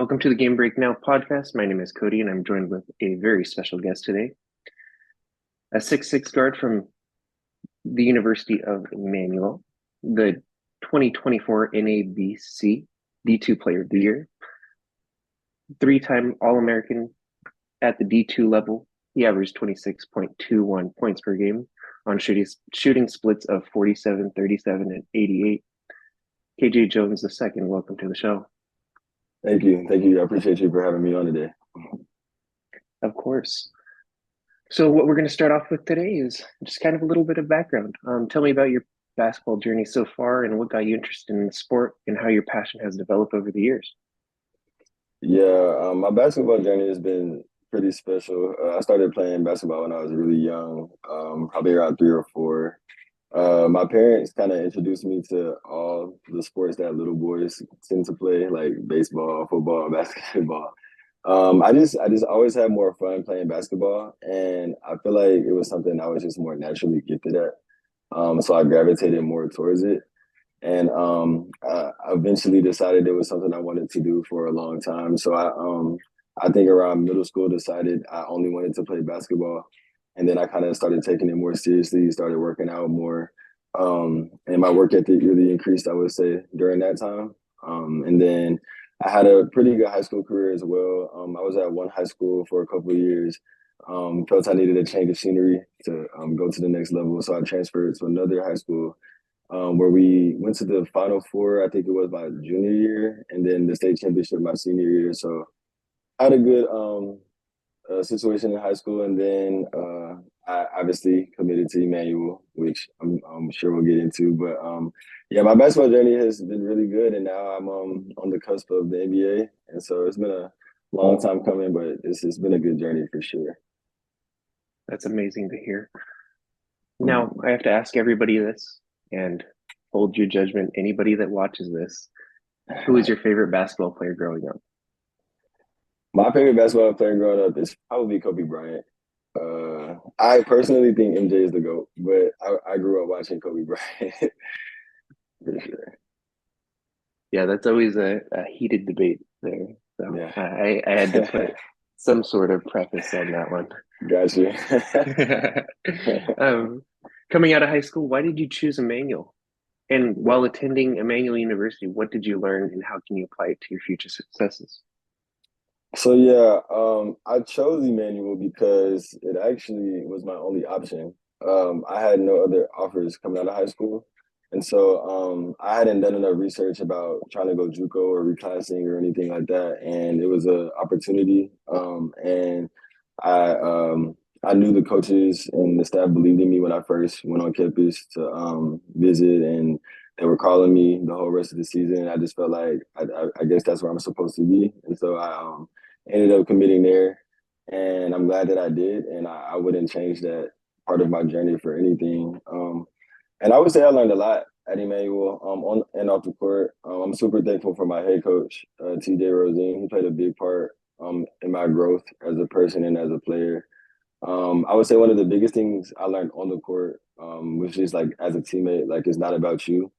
Welcome to the Gamebreak Now podcast. My name is Cody, and I'm joined with a very special guest today, a 6'6" guard from the University of Emmanuel, the 2024 NABC D2 Player of the Year, three-time All-American at the D2 level. He averaged 26.21 points per game on shooting splits of 47, 37, and 88. KJ Jones II, welcome to the show. Thank you. Thank you. I appreciate you for having me on today. Of course. So what we're going to start off with today is just kind of a little bit of background. Tell me about your basketball journey so far and what got you interested in the sport and how your passion has developed over the years. My basketball journey has been pretty special. I started playing basketball when I was really young, probably around 3 or 4. My parents kind of introduced me to all the sports that little boys tend to play, like baseball, football, basketball. I just always had more fun playing basketball, and I feel like it was something I was just more naturally gifted at. So I gravitated more towards it. And I eventually decided it was something I wanted to do for a long time. So I think around middle school decided I only wanted to play basketball, and then I kind of started taking it more seriously, started working out more, and my work ethic really increased, I would say, during that time. And then I had a pretty good high school career as well. I was at one high school for a couple of years. Felt I needed a change of scenery to go to the next level, so I transferred to another high school where we went to the Final Four. I think it was my junior year, and then the state championship my senior year. So I had a good situation in high school, and then I obviously committed to Emmanuel, which I'm sure we'll get into. But yeah, my basketball journey has been really good, and now I'm on the cusp of the NBA, and so it's been a long time coming, but it's been a good journey for sure. That's amazing to hear. Now, I have to ask everybody this and hold your judgment. Anybody that watches this, who is your favorite basketball player growing up? My favorite basketball player growing up is probably Kobe Bryant. I personally think MJ is the GOAT, but I grew up watching Kobe Bryant for sure. Yeah, that's always a heated debate there. So Yeah. I had to put some sort of preface on that one. Gotcha. um, Coming out of high school, why did you choose Emmanuel? And while attending Emmanuel University, what did you learn and how can you apply it to your future successes? So yeah, I chose Emmanuel because it actually was my only option. I had no other offers coming out of high school, and so I hadn't done enough research about trying to go JUCO or reclassing or anything like that, and it was an opportunity. And I knew the coaches and the staff believed in me when I first went on campus to visit, and they were calling me the whole rest of the season. And I just felt like I guess that's where I'm supposed to be, and so I ended up committing there, and I'm glad that I did, and I wouldn't change that part of my journey for anything. And I would say I learned a lot at Emmanuel on and off the court. I'm super thankful for my head coach, TJ Rosine. He played a big part in my growth as a person and as a player. I would say one of the biggest things I learned on the court, which is like as a teammate, like it's not about you.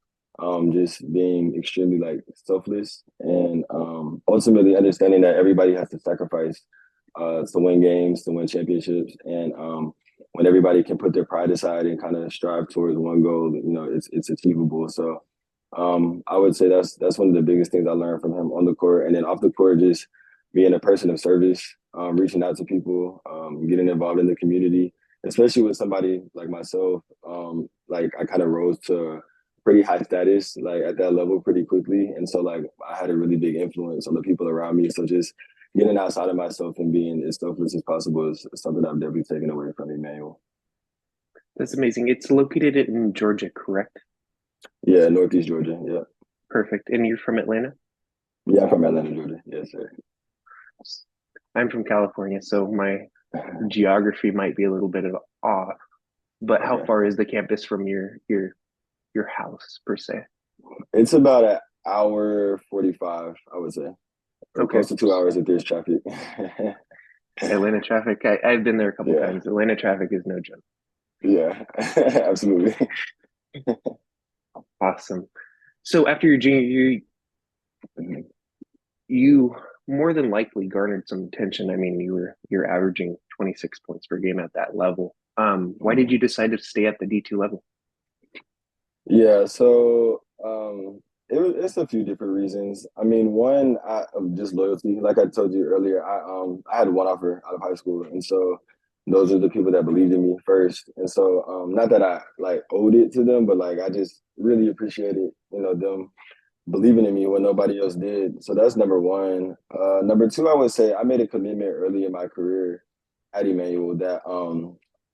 Just being extremely like selfless and ultimately understanding that everybody has to sacrifice to win games, to win championships, and when everybody can put their pride aside and kind of strive towards one goal, it's achievable. So I would say that's one of the biggest things I learned from him on the court, and then off the court, just being a person of service, reaching out to people, getting involved in the community, especially with somebody like myself. Like I kind of rose to pretty high status, like at that level pretty quickly. And so like I had a really big influence on the people around me. So just getting outside of myself and being as selfless as possible is something I've definitely taken away from Emmanuel. That's amazing. It's located in Georgia, correct? Yeah, Northeast Georgia. Yeah. Perfect. And you're from Atlanta? Yeah, I'm from Atlanta, Georgia. Yes, sir. I'm from California, so my geography might be a little bit of off. But how Okay. far is the campus from your house per se? It's about an hour 45, I would say, or Okay. close to 2 hours if there's traffic. Atlanta traffic. I've been there a couple Yeah. times. Atlanta traffic is no joke. Yeah. Absolutely. Awesome. So after your junior year, you more than likely garnered some attention. I mean, you're averaging 26 points per game at that level. Why did you decide to stay at the D2 level? Yeah, so it's a few different reasons. I mean, one, just loyalty. Like I told you earlier, I had one offer out of high school, and so those are the people that believed in me first. And so not that I like owed it to them, but like I just really appreciated, them believing in me when nobody else did. So that's number one. Number two, I would say I made a commitment early in my career at Emmanuel that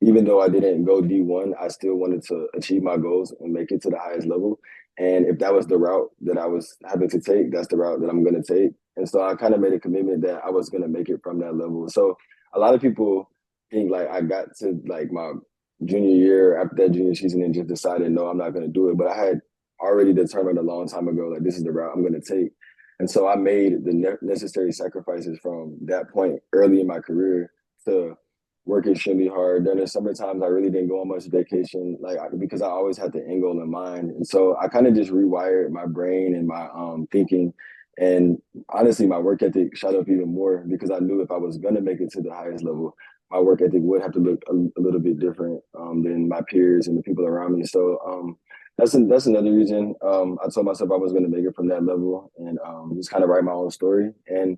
even though I didn't go D1, I still wanted to achieve my goals and make it to the highest level. And if that was the route that I was having to take, that's the route that I'm going to take. And so I kind of made a commitment that I was going to make it from that level. So a lot of people think like I got to like my junior year after that junior season and just decided, no, I'm not going to do it. But I had already determined a long time ago, like this is the route I'm going to take. And so I made the necessary sacrifices from that point early in my career to work extremely hard. During the summer times, I really didn't go on much vacation, because I always had the end goal in mind. And so I kind of just rewired my brain and my thinking. And honestly, my work ethic shot up even more because I knew if I was going to make it to the highest level, my work ethic would have to look a little bit different than my peers and the people around me. So that's another reason. I told myself I was going to make it from that level and just kind of write my own story. And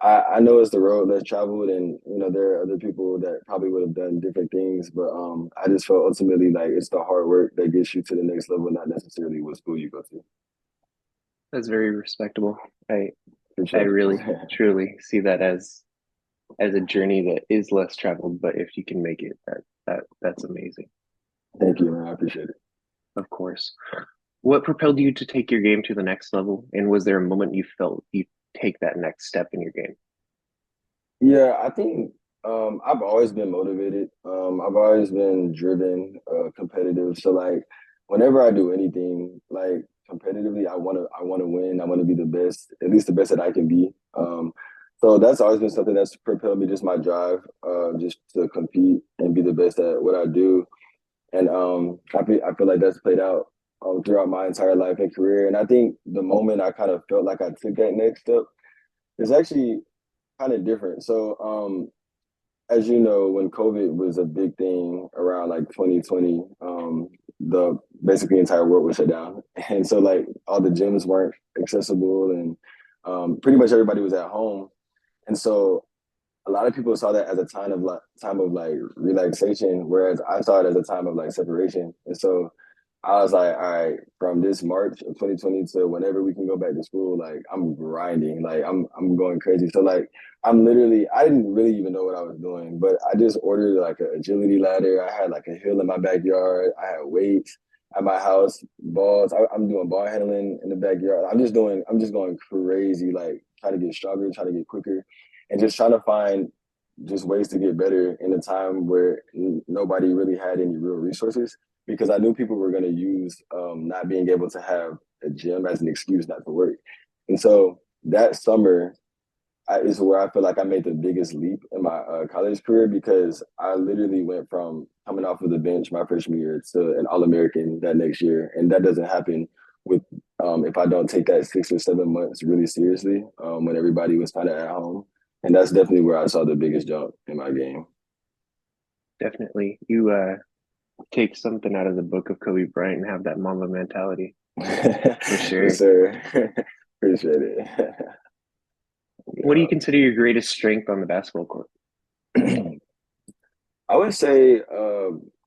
I know it's the road less traveled, and there are other people that probably would have done different things, but I just felt ultimately like it's the hard work that gets you to the next level, not necessarily what school you go to. That's very respectable. I For I sure. really truly see that as a journey that is less traveled, but if you can make it, that's amazing. Thank you, man. I appreciate it. Of course. What propelled you to take your game to the next level? And was there a moment you felt you take that next step in your game? Yeah, I think I've always been motivated. I've always been driven, competitive. So like whenever I do anything like competitively, I want to win. I want to be the best, at least the best that I can be. So that's always been something that's propelled me, just my drive, just to compete and be the best at what I do. And I feel like that's played out throughout my entire life and career. And I think the moment I kind of felt like I took that next step is actually kind of different. So, as you know, when COVID was a big thing around like 2020, the basically entire world was shut down, and so like all the gyms weren't accessible, and pretty much everybody was at home, and so a lot of people saw that as a time of like relaxation, whereas I saw it as a time of like separation. And so I was like, all right, from this March of 2020 to whenever we can go back to school, like I'm grinding, like I'm going crazy. So like I didn't really even know what I was doing, but I just ordered like an agility ladder. I had like a hill in my backyard. I had weights at my house, balls. I'm doing ball handling in the backyard. I'm just going crazy, like trying to get stronger, trying to get quicker, and just trying to find just ways to get better in a time where nobody really had any real resources because I knew people were going to use not being able to have a gym as an excuse not to work. And so that summer is where I feel like I made the biggest leap in my college career because I literally went from coming off of the bench my freshman year to an All American that next year. And that doesn't happen with if I don't take that 6 or 7 months really seriously when everybody was kind of at home. And that's definitely where I saw the biggest jump in my game. Definitely. You take something out of the book of Kobe Bryant and have that Mamba mentality for Yes, sure. sir. Appreciate it. What do you consider your greatest strength on the basketball court? Yeah. I would say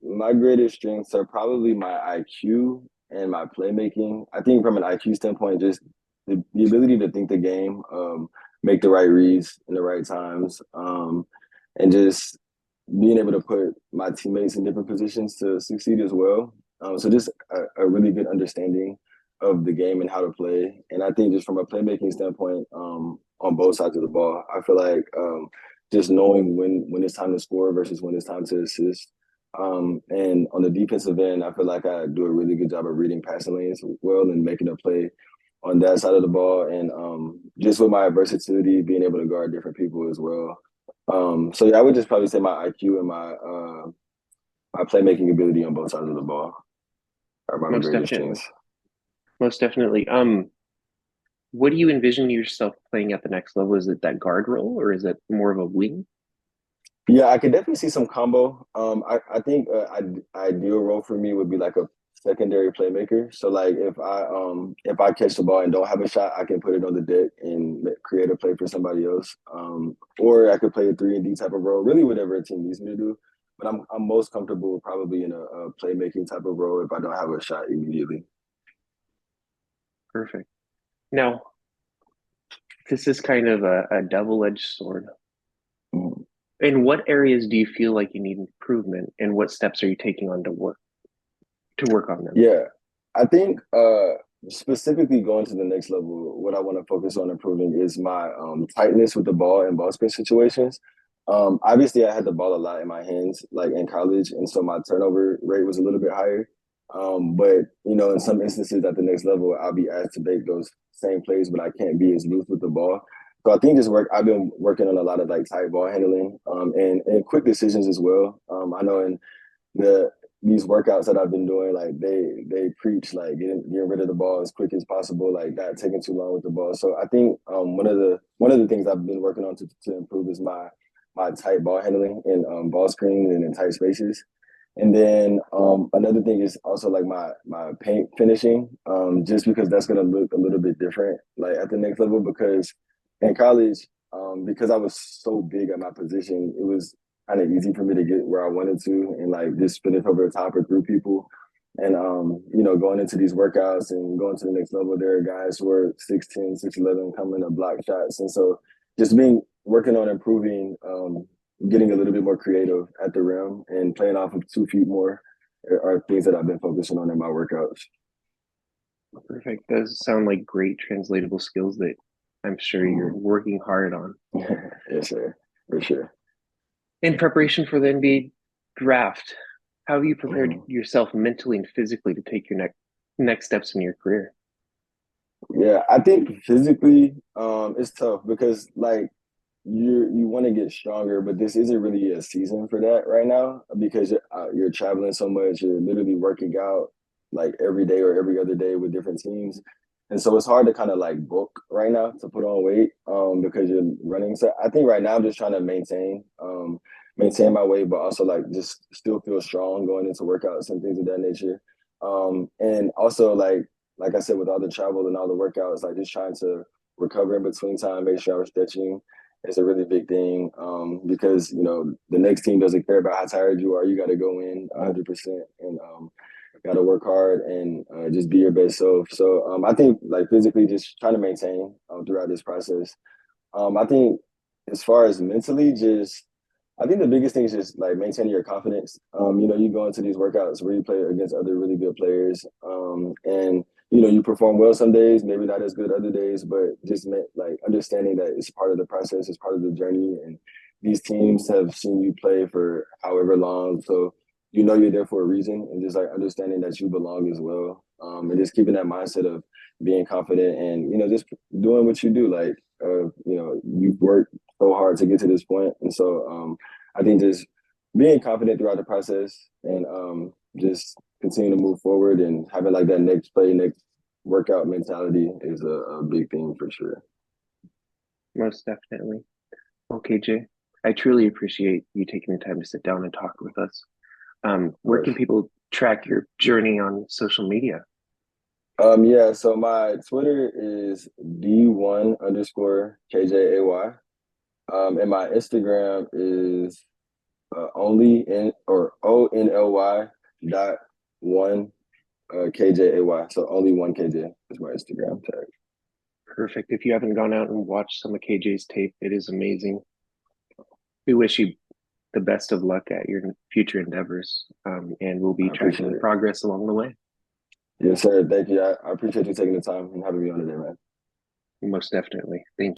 my greatest strengths are probably my IQ and my playmaking. I think from an IQ standpoint, just the ability to think the game, make the right reads in the right times, and just being able to put my teammates in different positions to succeed as well. So just a really good understanding of the game and how to play. And I think just from a playmaking standpoint, on both sides of the ball, I feel like just knowing when it's time to score versus when it's time to assist. And on the defensive end, I feel like I do a really good job of reading passing lanes well and making a play on that side of the ball. And just with my versatility, being able to guard different people as well. So yeah, I would just probably say my IQ and my playmaking ability on both sides of the ball are my Most greatest definitely. strengths. Most definitely. what do you envision yourself playing at the next level? Is it that guard role or is it more of a wing? Yeah, I could definitely see some combo. I think ideal role for me would be like a secondary playmaker. So like if I catch the ball and don't have a shot, I can put it on the deck and create a play for somebody else. Or I could play a 3 and D type of role, really whatever a team needs me to do. But I'm most comfortable probably in a playmaking type of role if I don't have a shot immediately. Perfect. Now, this is kind of a double-edged sword. Mhm. In what areas do you feel like you need improvement, and what steps are you taking on to work on them? Yeah, I think specifically going to the next level, what I want to focus on improving is my tightness with the ball and ball screen situations. Obviously, I had the ball a lot in my hands, like in college, and so my turnover rate was a little bit higher. But you know, in some instances at the next level, I'll be asked to make those same plays, but I can't be as loose with the ball. So I think this work. I've been working on a lot of like tight ball handling, and quick decisions as well. I know in the these workouts that I've been doing, like they preach like getting rid of the ball as quick as possible, like not taking too long with the ball. So I think one of the things I've been working on to improve is my tight ball handling and ball screens and in tight spaces. And then another thing is also like my paint finishing, just because that's gonna look a little bit different like at the next level because in college, because I was so big at my position, it was kind of easy for me to get where I wanted to and like just finish over the top or through people. And you know, going into these workouts and going to the next level, there are guys who are 6'10", 6'11", coming to block shots. And so just being working on improving, getting a little bit more creative at the rim and playing off of 2 feet more are things that I've been focusing on in my workouts. Perfect. Those sound like great translatable skills that I'm sure you're Mhm. working hard on. Yes, sir, for sure. In preparation for the NBA draft, how have you prepared Mhm. yourself mentally and physically to take your next steps in your career? Yeah, I think physically, it's tough because like you want to get stronger, but this isn't really a season for that right now because you're traveling so much. You're literally working out like every day or every other day with different teams, and so it's hard to kind of like bulk right now to put on weight because you're running. So I think right now I'm just trying to maintain my weight, but also like just still feel strong going into workouts and things of that nature. And also like I said, with all the travel and all the workouts, like just trying to recover in between time, make sure I'm stretching is a really big thing because you know the next team doesn't care about how tired you are. You got to go in 100% and got to work hard and just be your best self. So I think like physically, just trying to maintain throughout this process. I think as far as mentally, just I think the biggest thing is just like maintaining your confidence. You know, you go into these workouts where you play against other really good players, and you know you perform well some days, maybe not as good other days, but just like understanding that it's part of the process, it's part of the journey, and these teams have seen you play for however long, so you know you're there for a reason, and just like understanding that you belong as well, and just keeping that mindset of being confident and you know just doing what you do, like you know you've worked so hard to get to this point, and so I think just being confident throughout the process and just continue to move forward and having like that next play, next workout mentality is a big thing for sure. Most definitely. Okay, Jay, I truly appreciate you taking the time to sit down and talk with us. Of Where course. can people track your journey on social media? Yeah, so my Twitter is D1 underscore KJAY. And my Instagram is only in or ONLY dot one KJAY. So only one KJ is my Instagram tag. Perfect. If you haven't gone out and watched some of KJ's tape, it is amazing. We wish you the best of luck at your future endeavors, and we'll be I tracking appreciate the it. progress along the way. Yes, sir. Thank you. I appreciate you taking the time and having me on today, man. Most definitely. Thank